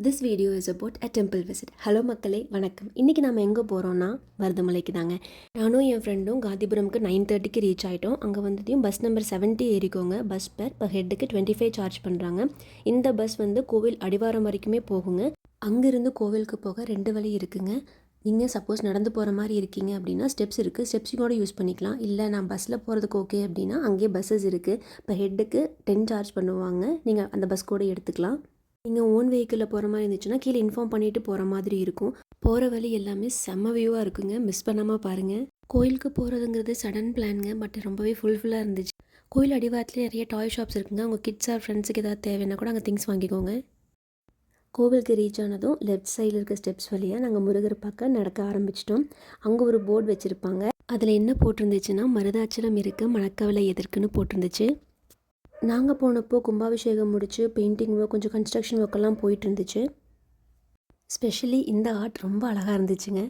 This video is about a temple visit. Hello மக்களே, வணக்கம். இன்றைக்கி நம்ம எங்கே போகிறோன்னா மருதமலைக்கு தாங்க. நானும் என் ஃப்ரெண்டும் காந்திபுரம்க்கு 9:30க்கு ரீச் ஆகிட்டோம். அங்கே வந்துட்டையும் பஸ் நம்பர் 70 ஏறிக்கோங்க. பஸ் பேர் பர் ஹெட்டுக்கு 25 சார்ஜ் பண்ணுறாங்க. இந்த பஸ் வந்து கோவில் அடிவாரம் வரைக்குமே போகுங்க. அங்கேருந்து கோவிலுக்கு போக 2 வழி இருக்குங்க. நீங்கள் சப்போஸ் நடந்து போகிற மாதிரி இருக்கீங்க அப்படின்னா ஸ்டெப்ஸ் இருக்குது, ஸ்டெப்ஸையும் கூட யூஸ் பண்ணிக்கலாம். இல்லை நான் பஸ்ஸில் போகிறதுக்கு ஓகே அப்படின்னா அங்கேயே பஸ்ஸஸ் இருக்குது. இப்போ ஹெட்டுக்கு 10 சார்ஜ் பண்ணுவாங்க. நீங்கள் அந்த பஸ் கூட எடுத்துக்கலாம். நீங்கள் ஓன் வெஹிக்கிளில் போகிற மாதிரி இருந்துச்சுன்னா கீழே இன்ஃபார்ம் பண்ணிவிட்டு போகிற மாதிரி இருக்கும். போகிற வழி எல்லாமே செம்ம வியூவாக இருக்குங்க. மிஸ் பண்ணாமல் பாருங்கள். கோயிலுக்கு போகிறதுங்கிறது சடன் பிளானுங்க. பட் ரொம்பவே ஃபுல்ஃபில்லாக இருந்துச்சு. கோயில் அடிவாரத்துலேயே நிறைய டாய் ஷாப்ஸ் இருக்குங்க. உங்கள் கிட்ஸ் ஆர் ஃப்ரெண்ட்ஸுக்கு ஏதாவது தேவைன்னா கூட அங்கே திங்ஸ் வாங்கிக்கோங்க. கோவிலுக்கு ரீச் ஆனதும் லெஃப்ட் சைடில் இருக்க ஸ்டெப்ஸ் வழியாக நாங்கள் முருகர் பக்கம் நடக்க ஆரம்பிச்சிட்டோம். அங்கே ஒரு போர்டு வச்சுருப்பாங்க. அதில் என்ன போட்டிருந்துச்சுன்னா மருதாச்சலம் இருக்குது, மணக்கவலை எதற்குன்னு போட்டிருந்துச்சு. நாங்கள் போனப்போ கும்பாபிஷேகம் முடிச்சு பெயிண்டிங் ஒர்க், கொஞ்சம் கன்ஸ்ட்ரக்ஷன் ஒர்க்கெல்லாம் போயிட்டு இருந்துச்சு. ஸ்பெஷலி இந்த ஆர்ட் ரொம்ப அழகாக இருந்துச்சுங்க.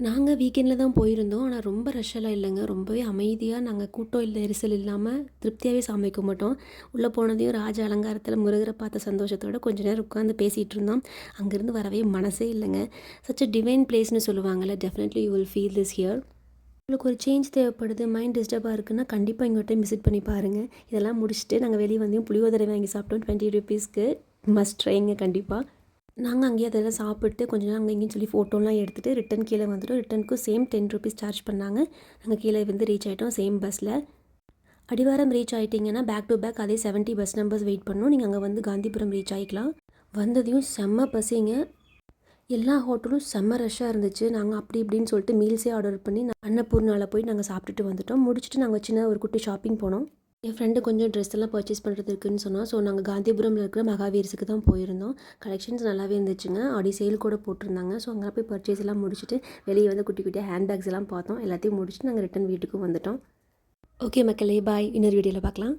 நாங்கள் வீக்கெண்டில் தான் போயிருந்தோம். ஆனால் ரொம்ப ரஷ்ஷெல்லாம் இல்லைங்க. ரொம்பவே அமைதியாக நாங்கள் கூட்டம் இல்லை, நெரிசல் இல்லாமல் திருப்தியாகவே சாமிக்க மாட்டோம். உள்ளே போனதையும் ராஜ அலங்காரத்தில் முருகரை பார்த்த சந்தோஷத்தோடு கொஞ்ச நேரம் உட்காந்து பேசிகிட்டு இருந்தோம். அங்கேருந்து வரவே மனசே இல்லைங்க. சச் அ டிவைன் பிளேஸ்னு சொல்லுவாங்கள்ல. Definitely you will feel this here. உங்களுக்கு ஒரு சேஞ்ச் தேவைப்படுது, மைண்ட் டிஸ்டர்பாக இருக்குன்னா கண்டிப்பாக இங்கே ஒரு டைம் விசிட் பண்ணி பாருங்கள். இதெல்லாம் முடிச்சுட்டு நாங்கள் வெளியே வந்தையும் புளியோதரை வாங்கி சாப்பிட்டோம். 20 rupeesக்கு மஸ்ட் ட்ரைங்க கண்டிப்பாக. நாங்கள் அங்கேயே அதெல்லாம் சாப்பிட்டு கொஞ்ச நேரம் அங்கே இங்கேன்னு சொல்லி ஃபோட்டோலாம் எடுத்துகிட்டு ரிட்டன் கீழே வந்துட்டோம். ரிட்டனுக்கும் சேம் 10 rupees சார்ஜ் பண்ணாங்க. நாங்கள் கீழே வந்து ரீச் ஆகிட்டோம் சேம் பஸ்ஸில். அடிவாரம் ரீச் ஆகிட்டிங்கன்னா பேக் டு பேக் அதே 70 பஸ் நம்பர்ஸ் வெயிட் பண்ணணும். நீங்கள் அங்கே வந்து காந்திபுரம் ரீச் ஆகிக்கலாம். வந்ததையும் செம்ம பசிங்க. எல்லா ஹோட்டலும் செம்ம ரஷ்ஷாக இருந்துச்சு. நாங்கள் அப்படி இப்படின்னு சொல்லிட்டு மீல்ஸே ஆர்டர் பண்ணி அன்னபூர்ணாவில் போய் நாங்கள் சாப்பிட்டுட்டு வந்துட்டோம். முடிச்சுட்டு நாங்கள் சின்ன ஒரு குட்டி ஷாப்பிங் போனோம். என் ஃப்ரெண்டு கொஞ்சம் ட்ரெஸ் எல்லாம் பர்ச்சேஸ் பண்ணுறது இருக்குன்னு சொன்னால், ஸோ நாங்கள் காந்திபுரமில் இருக்கிற மகாவீர்ஸுக்கு தான் போயிருந்தோம். கலெக்ஷன்ஸ் நல்லாவே இருந்துச்சுங்க. ஆடி சேல் கூட போட்டிருந்தாங்க. ஸோ அங்கே போய் பர்ச்சேஸ் எல்லாம் முடிச்சுட்டு வெளியே வந்து குட்டி குட்டியாக ஹேண்ட்பேக்ஸ் எல்லாம் பார்த்தோம். எல்லாத்தையும் முடிச்சுட்டு நாங்கள் ரிட்டன் வீட்டுக்கு வந்துட்டோம். ஓகே மக்களே, பாய். இன்னொரு வீடியோவில் பார்க்கலாம்.